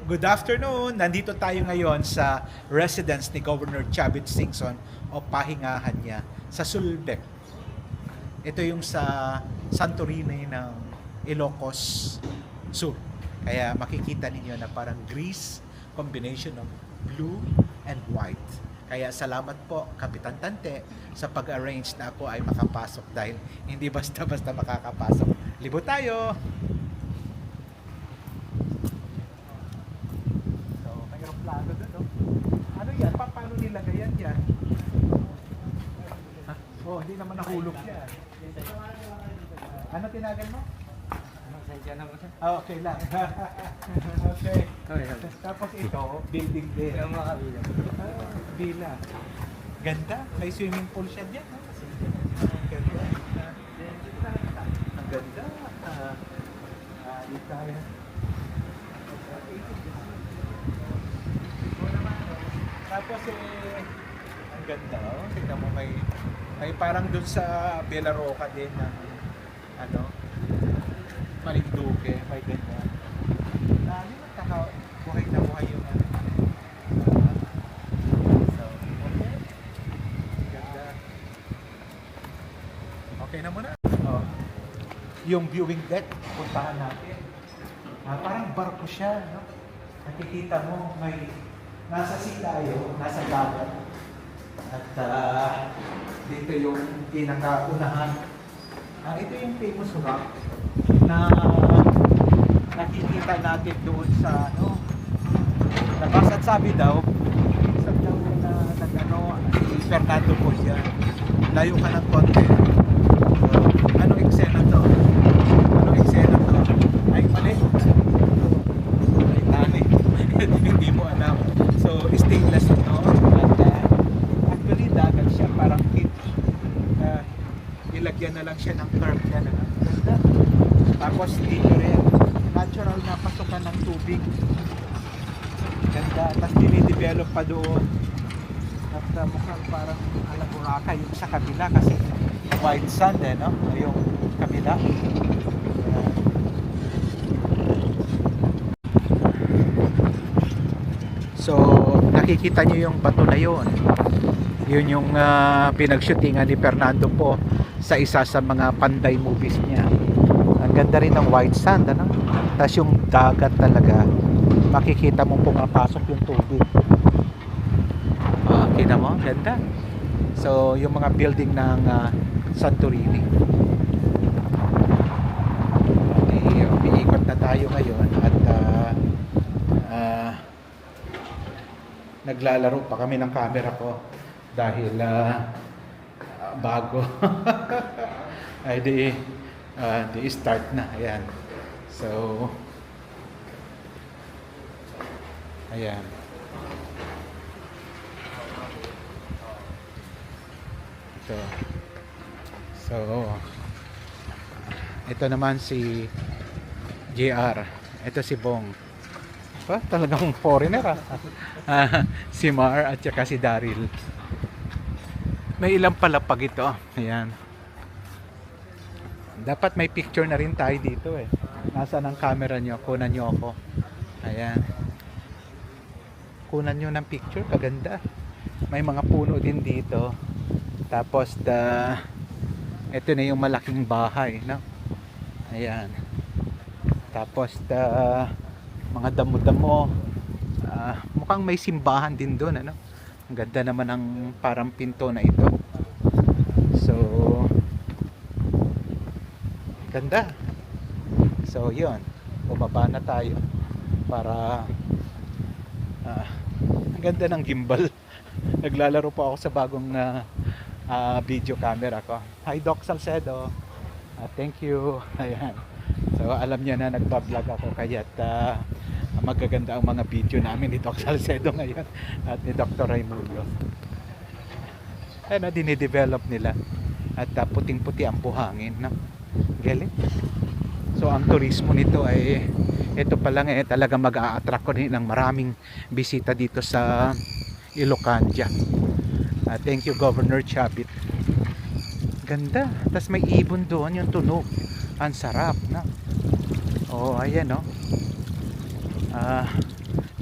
Good afternoon! Nandito tayo ngayon sa residence ni Governor Chavit Singson o pahingahan niya sa Sulbec. Ito yung sa Santorini ng Ilocos Sur. Kaya makikita ninyo na parang grease combination of blue and white. Kaya salamat po, Kapitan Tante, sa pag-arrange na ako ay makapasok dahil hindi basta-basta makakapasok. Libo tayo! Plano doon, no? Ano yan? Paano nilagay yan? Oh, hindi naman nahulog yan. Ano tinagal mo? Okay lang. Okay. Tapos ito, building din. Villa. Ganda. May swimming pool siya dyan. Ganda. Ang ganda. Dito tayo. Tapos ang ganda, oh. Tingnan mo, may parang dun sa Bella Roca din na Marinduque, may ganda. Buhay na buhay yung so, okay. Ganda. Okay na muna. Oh. Yung viewing deck, puntahan natin. Parang barko siya, no? Nakikita mo, nasa sea tayo, nasa dagat. At dito yung pinakaunahan. Ito yung famous rock na nakikita natin doon sa labas at sabi daw na si Fernando Poya. Layo ka ng konti. So, anong eksena to? Ay, mali. Ay, tali. Hindi mo alam. So, stainless ito. At actually, dagat siya. Parang ilagyan na lang siya ng curve yan. Ganda. Tapos, dito rin. Natural na pasukan ng tubig. Ganda. Tapos, dinidevelop pa doon. At mukhang parang Buraka yung sa kabila kasi white sand, no? Yung kabila. So, nakikita nyo yung bato na yun. Yun yung pinag-shootingan ni Fernando po sa isa sa mga Panday movies niya. Ang ganda rin ng white sand, ano? Tapos yung dagat talaga, makikita mo pumapasok yung tubig. Kita mo? Ganda. So, yung mga building ng Santorini. Umiikot na tayo ngayon at naglalaro pa kami ng camera ko dahil bago ay di start na. Ayan. So ayan. Ito naman si JR. Ito si Bong. Talagang foreigner si Mar at saka si Daryl. May ilang palapag ito. Ayan. Dapat may picture na rin tayo dito eh. Nasaan ang camera nyo? Kunan nyo ako. Ayan. Kunan nyo ng picture. Kaganda. May mga puno din dito. Tapos ito na yung malaking bahay, no? Ayan. Tapos mga damo-damo. Mukhang may simbahan din doon, ano? Ang ganda naman ng parang pinto na ito. So, ganda. So, yun. Bumaba na tayo para ang ganda ng gimbal. Naglalaro po ako sa bagong video camera ko. Hi Doc Salcedo. Thank you. Ayan. So, alam niya na nagpa-vlog ako kaya't magaganda ang mga video namin ni Doc Salcedo ngayon at ni Dr. Raimundo. Ano, dinidevelop nila at puting-puti ang buhangin, no? Galing. So, ang turismo nito ay ito pa lang talaga mag-a-attract ko rin ng maraming bisita dito sa Ilocandia. Thank you Governor Chavit. Ganda. Tapos may ibon doon, yung tunog. Ang sarap, no? Oh, ayan, no?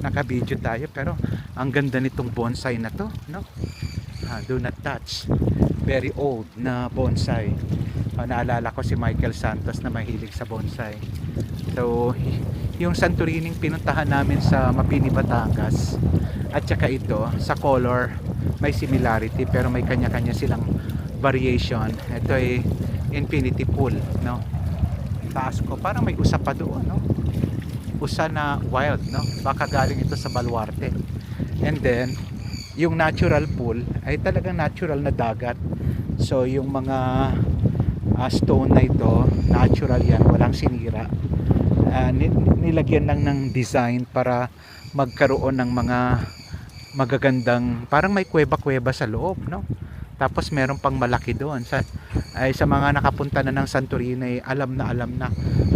naka-video tayo, pero ang ganda nitong bonsai na to, no? Do not touch. Very old na bonsai. Naalala ko si Michael Santos na mahilig sa bonsai. So yung Santorini pinuntahan namin sa Mapini, Batangas, at saka ito sa color may similarity, pero may kanya-kanya silang variation. Ito ay infinity pool, no? Taas ko parang may usa pa doon, no? Usa na wild, no? Baka galing ito sa Baluarte. And then yung natural pool ay talagang natural na dagat. So yung mga stone na ito, natural yan, walang sinira. Nilagyan lang ng design para magkaroon ng mga magagandang, parang may kuweba-kuweba sa loob, no? Tapos meron pang malaki doon. Sa mga nakapunta na ng Santorini, alam na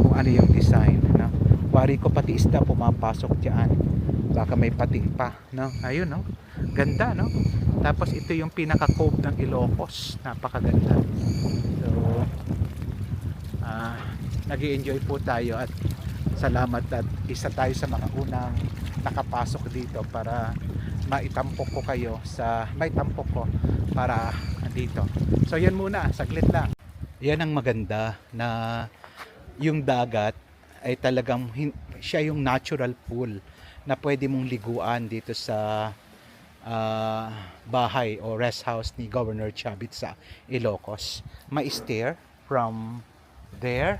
kung ano yung design, no? Wari ko pati isda pumapasok diyan. Baka may pating pa, no? Ayun, no? Ganda, no? Tapos ito yung pinaka-cove ng Ilocos. Napakaganda. So nag-i-enjoy po tayo, at salamat at isa tayo sa mga unang nakapasok dito para maitampok ko para dito. So yan muna, saglit lang. Yan ang maganda, na yung dagat ay talagang siya yung natural pool na pwede mong liguan dito sa bahay o rest house ni Governor Chavit sa Ilocos. May stair from there,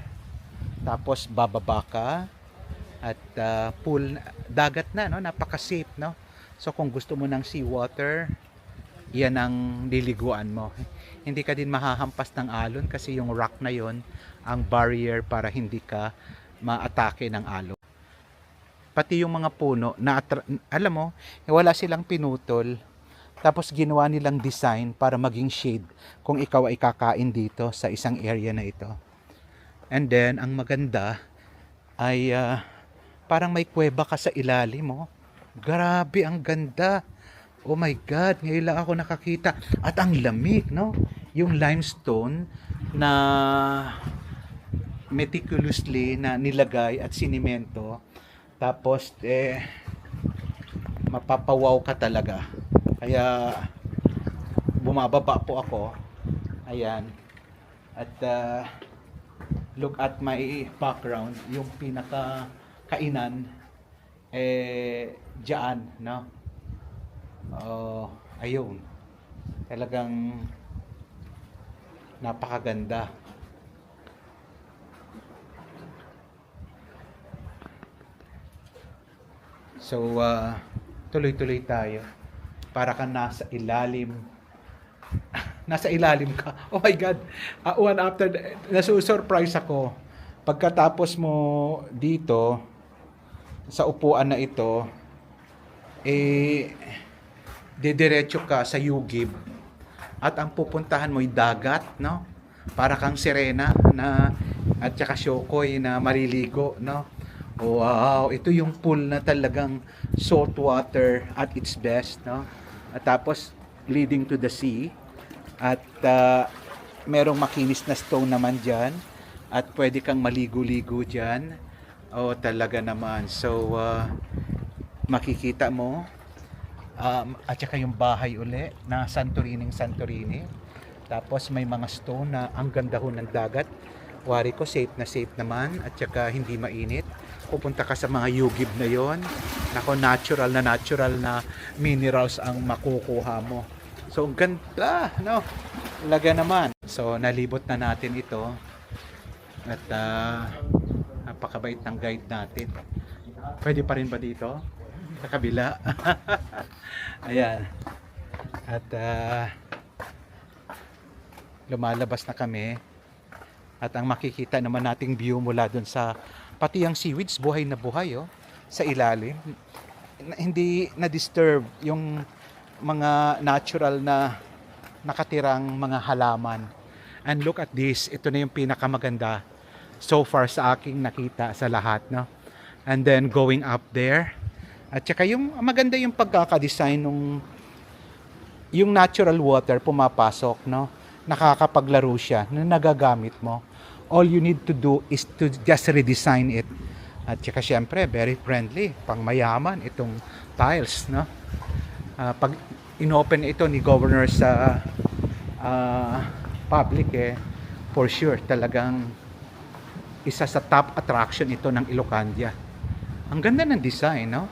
tapos bababa ka at pool, dagat na, no? Napaka-safe, no? So kung gusto mo ng seawater, yan ang liliguan mo. Hindi ka din mahahampas ng alon kasi yung rock na yon ang barrier para hindi ka maatake ng alon. Pati yung mga puno na alam mo, wala silang pinutol, tapos ginawa nilang design para maging shade kung ikaw ay kakain dito sa isang area na ito. And then ang maganda ay parang may kuweba ka sa ilalim mo. Grabe, ang ganda. Oh my God, ngayon lang ako nakakita. At ang lamig, no? Yung limestone na meticulously na nilagay at sinimento. Tapos mapapawaw ka talaga. Kaya bumababa po ako. Ayan. At look at my background. Yung pinaka kainan diyan, no? Ayun. Talagang napakaganda. So tuloy-tuloy tayo. Para ka nasa ilalim. Nasa ilalim ka. Oh my God. One after, nasusurprise ako. Pagkatapos mo dito sa upuan na ito, didiretso ka sa Yugib, at ang pupuntahan mo ay dagat, no? Para kang sirena na, at saka Shokoy na maliligo, no? Wow, ito yung pool na talagang salt water at its best, no? At tapos leading to the sea, at merong makinis na stone naman diyan, at pwede kang maligo-ligo diyan. Oh, talaga naman. So makikita mo at saka yung bahay uli na Santorini. Tapos may mga stone na ang ganda ho ng dagat. Wari ko safe na safe naman, at saka hindi mainit. Pupunta ka sa mga Yugib na yon. Nako, natural na minerals ang makukuha mo. So ang ganda, no? Talaga naman. So nalibot na natin ito. At napakabait ng guide natin. Pwede pa rin ba dito? Sa kabila? Ayan. At lumalabas na kami. At ang makikita naman nating view mula dun sa, pati ang seaweeds, buhay na buhay, oh, sa ilalim. Hindi na-disturb yung mga natural na nakatirang mga halaman. And look at this. Ito na yung pinakamaganda so far sa aking nakita sa lahat, no? And then going up there, at saka yung maganda yung pagkakadesign nung yung natural water pumapasok, no? Nakakapaglaro siya na nagagamit mo. All you need to do is to just redesign it At saka syempre, very friendly, pang mayaman itong tiles, no? Pag inopen ito ni Governor sa public, for sure, talagang isa sa top attraction ito ng Ilocandia. Ang ganda ng design, no?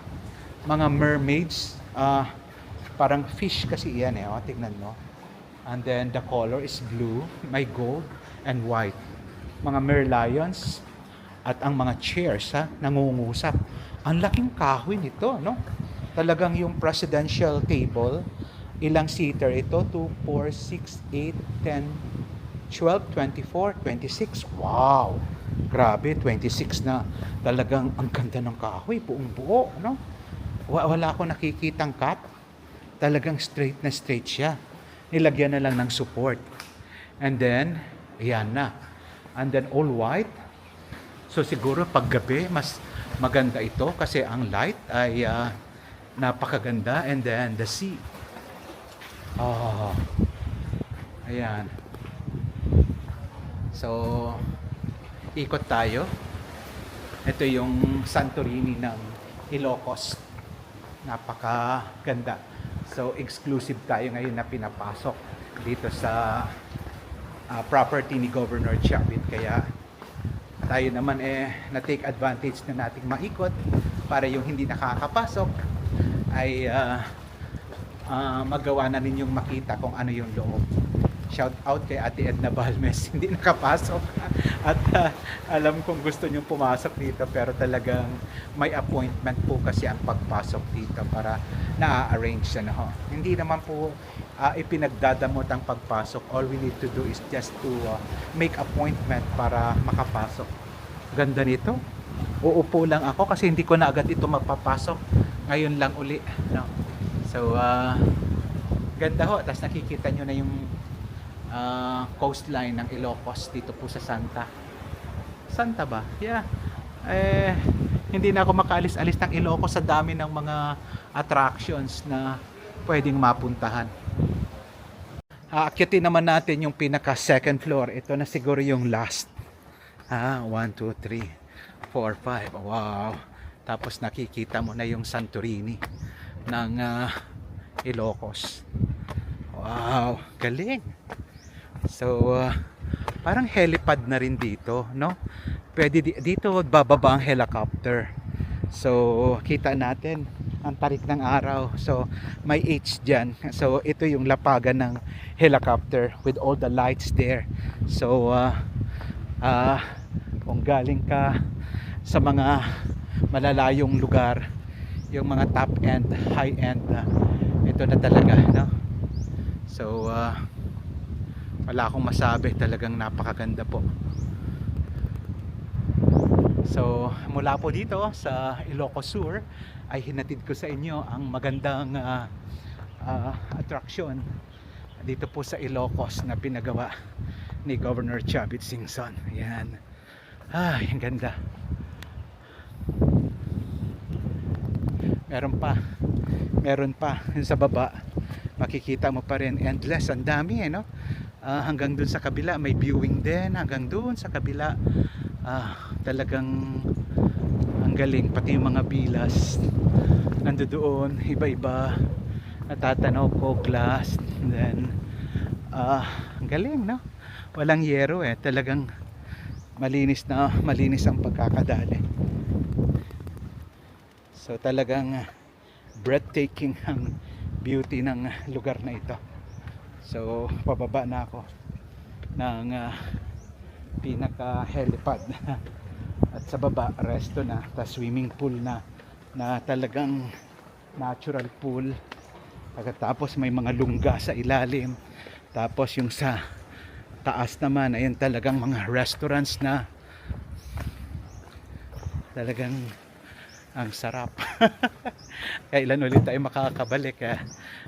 Mga mermaids, parang fish kasi yan, oh, tingnan mo. And then the color is blue, may gold and white. Mga merlions at ang mga chairs, nangungusap. Ang laking kahoy nito, no? Talagang yung presidential table, ilang seater ito? 2, 4, 6, 8, 10, 12, 24, 26. Wow! Grabe, 26 na. Talagang ang ganda ng kahoy, buong buo, no? Wala akong nakikitang cut. Talagang straight na straight siya. Nilagyan na lang ng support. And then, ayan na. And then all white. So siguro pag gabi, mas maganda ito kasi ang light ay napakaganda. And then the sea. Oh, ayan. So, ikot tayo. Ito yung Santorini ng Ilocos. Napakaganda. So, exclusive tayo ngayon na pinapasok dito sa property ni Governor Chavit. Kaya tayo naman na-take advantage na nating maikot para yung hindi nakakapasok ay magawa na ninyong makita kung ano yung loob. Shout out kay Ate Edna Balmes, hindi nakapasok at alam kong gusto nyong pumasok dito pero talagang may appointment po kasi ang pagpasok dito para na-arrange na ho. Hindi naman po ipinagdadamot ang pagpasok. All we need to do is just to make appointment para makapasok. Ganda nito. Uupo lang ako kasi hindi ko na agad ito mapapasok. Ngayon lang uli, no? So ganda ho. Tapos nakikita nyo na yung coastline ng Ilocos dito po sa Santa ba? Yeah. Hindi na ako makaalis-alis ng Ilocos sa dami ng mga attractions na pwedeng mapuntahan. Aakyatin naman natin yung pinaka second floor. Ito na siguro yung last. 1, 2, 3, 4, 5. Wow. Tapos nakikita mo na yung Santorini ng Ilocos. Wow, galing. So, parang helipad na rin dito, no? Pwede dito bababa ang helicopter. So, kita natin ang tarik ng araw. So, may H dyan. So, ito yung lapagan ng helicopter with all the lights there. So, kung galing ka sa mga malalayong lugar, yung mga top end, high end, ito na talaga, no? So, wala akong masabi, talagang napakaganda po. So, mula po dito sa Ilocos Sur ay hinatid ko sa inyo ang magandang attraction dito po sa Ilocos na pinagawa ni Governor Chavit Singson. Ayan. Ang ganda. Meron pa sa baba. Makikita mo pa rin, endless, ang dami, no? Hanggang dun sa kabila may viewing din, hanggang dun sa kabila. Talagang ang galing, pati yung mga bilas nando doon, iba-iba, natatanaw ko, glass. And then ang galing, no? Walang yero, talagang malinis ang pagkakadali. So talagang breathtaking ang beauty ng lugar na ito. So pababa na ako ng pinaka helipad at sa baba resto na, tapos swimming pool na talagang natural pool. Pagkatapos may mga lungga sa ilalim, tapos yung sa taas naman ayun talagang mga restaurants na talagang ang sarap. Kailan ulit tayo makakabalik,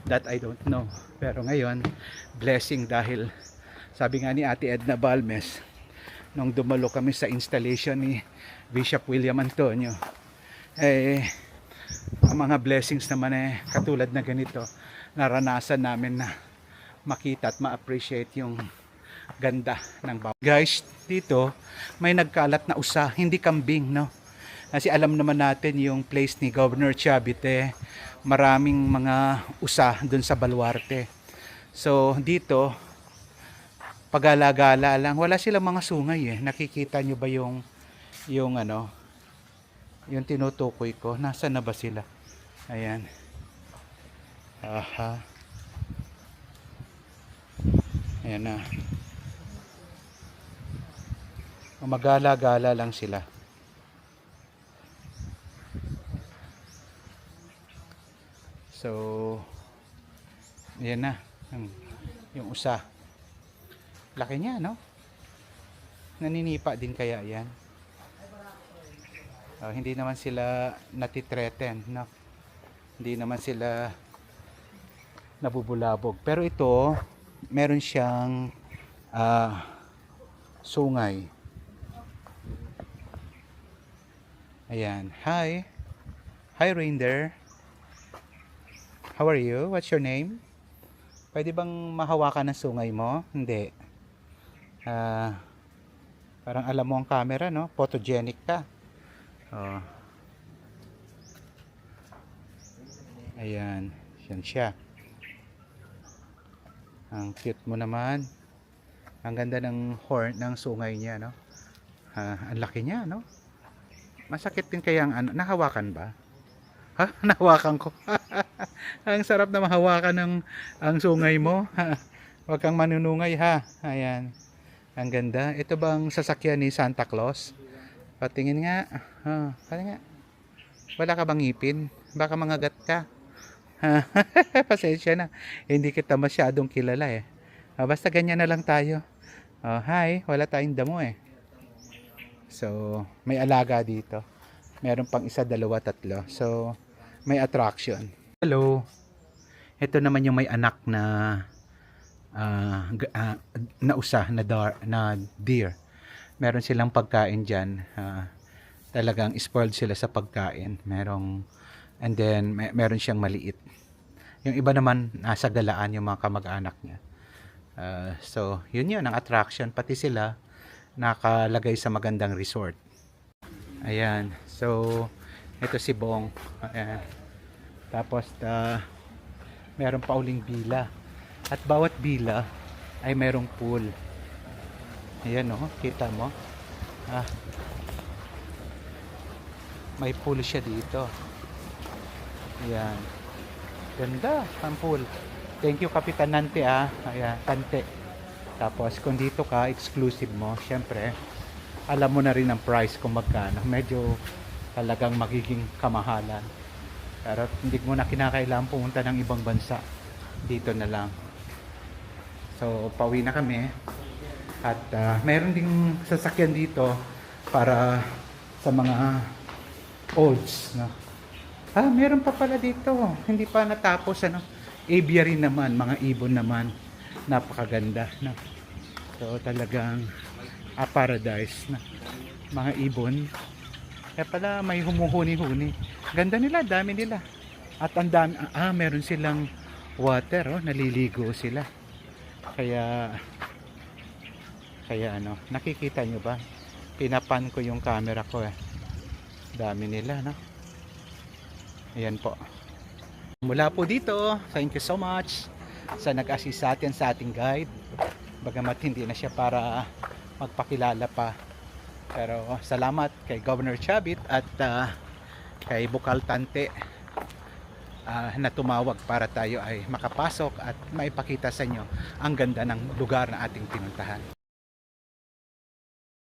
that I don't know. Pero ngayon, blessing dahil sabi nga ni Ate Edna Balmes nung dumalo kami sa installation ni Bishop William Antonio, ang mga blessings naman katulad na ganito naranasan namin na makita at ma-appreciate yung ganda ng bawat. Guys, dito may nagkalat na usa, hindi kambing, no? Kasi alam naman natin yung place ni Governor Chavite, maraming mga usa doon sa Baluarte. So dito, pagala-gala lang, wala silang mga sungay eh. Nakikita nyo ba yung ano, yung tinutukoy ko? Nasaan na ba sila? Ayan. Aha. Ayan na. Magala-gala lang sila. So, ayan na. Yung usa. Laki niya, no? Naninipa din kaya yan. Hindi naman sila natitreten, no? Hindi naman sila nabubulabog. Pero ito, meron siyang sungay. Ayan. Hi. Hi, reindeer. How are you? What's your name? Pwede bang mahawakan ng sungay mo? Hindi. Parang alam mo ang camera, no? Photogenic ka. Oh. Ayan. Yan siya. Ang cute mo naman. Ang ganda ng horn ng sungay niya, no? Ang laki niya, no? Masakit din kaya ang ano, nahawakan ba? Ha? Nahawakan ko. Ang sarap na mahawakan ng ang sungay mo. Huwag kang manunungay ha. Ayan. Ang ganda. Ito bang sasakyan ni Santa Claus? Patingin nga. Patingin nga. Wala ka bang ngipin? Baka mangagat ka. Pasensya na. Hindi kita masyadong kilala eh. Basta ganyan na lang tayo. Hi. Wala tayong damo eh. So, may alaga dito. Meron pang isa, dalawa, tatlo. So, may attraction. Hello. Ito naman yung may anak na usa na deer. Meron silang pagkain dyan. Talagang spoiled sila sa pagkain. And then, meron siyang maliit. Yung iba naman, nasa galaan yung mga kamag-anak niya. So, yun ang attraction. Pati sila, nakalagay sa magandang resort. Ayan. So, ito si Bong. Ayan. Tapos, meron pa uling bila. At bawat bila ay merong pool. Ayan o. Kita mo? May pool siya dito. Ayan. Ganda ang pool. Thank you, Kapitan Nante Ayan, Tante. Tapos kung dito ka, exclusive mo, syempre, alam mo na rin ang price kung magkano. Medyo talagang magiging kamahalan. Pero hindi mo na kinakailangan pumunta ng ibang bansa. Dito na lang. So, pauwi na kami. At mayroon ding sasakyan dito para sa mga olds. No? Meron pa pala dito. Hindi pa natapos. Aviary naman, mga ibon naman. Napakaganda. No? So, talagang paradise na mga ibon. Kaya pala may humuhuni-huni. Ganda nila, dami nila. At ang dami, meron silang water, naliligo sila. Kaya nakikita nyo ba? Pinapan ko yung camera ko Dami nila, no? Ayan po. Mula po dito, thank you so much sa nag-assist sa atin sa ating guide. Bagamat hindi na siya para magpakilala pa. Pero salamat kay Governor Chavit at kay Bukal Tante na tumawag para tayo ay makapasok at maipakita sa inyo ang ganda ng lugar na ating pinuntahan.